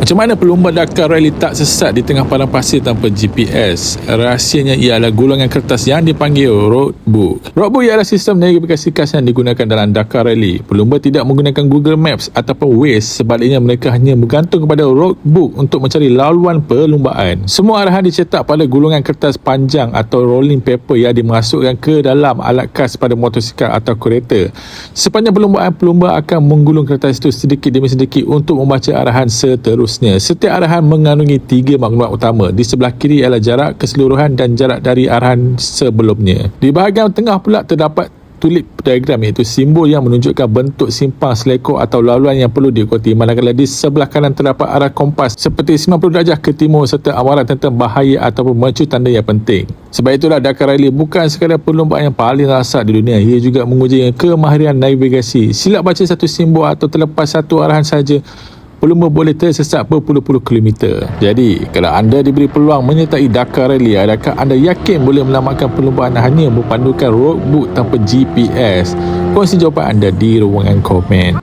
Macam mana pelumba Dakar Rally tak sesat di tengah padang pasir tanpa GPS? Rahsianya ialah gulungan kertas yang dipanggil roadbook. Roadbook ialah sistem navigasi khas yang digunakan dalam Dakar Rally. Pelumba tidak menggunakan Google Maps ataupun Waze, sebaliknya mereka hanya bergantung kepada roadbook untuk mencari laluan perlumbaan. Semua arahan dicetak pada gulungan kertas panjang atau rolling paper yang dimasukkan ke dalam alat khas pada motosikal atau kereta. Sepanjang perlumbaan, pelumba akan menggulung kertas itu sedikit demi sedikit untuk membaca arahan seterusnya. Setiap arahan mengandungi 3 maklumat utama. Di sebelah kiri ialah jarak keseluruhan dan jarak dari arahan sebelumnya. Di bahagian tengah pula terdapat tulip diagram, iaitu simbol yang menunjukkan bentuk simpang, selekor atau laluan yang perlu diikuti. Manakala di sebelah kanan terdapat arah kompas seperti 90 darjah ke timur serta amaran tentang bahaya ataupun mercu tanda yang penting. Sebab itulah Dakar Rally bukan sekadar perlumbaan yang paling rasat di dunia, ia juga menguji kemahiran navigasi. Silap baca satu simbol atau terlepas satu arahan saja, pelumba boleh tersesat berpuluh-puluh kilometer. Jadi, kalau anda diberi peluang menyertai Dakar Rally, adakah anda yakin boleh melamatkan perlumbaan hanya berpandukan roadbook tanpa GPS? Kongsi jawapan anda di ruangan komen.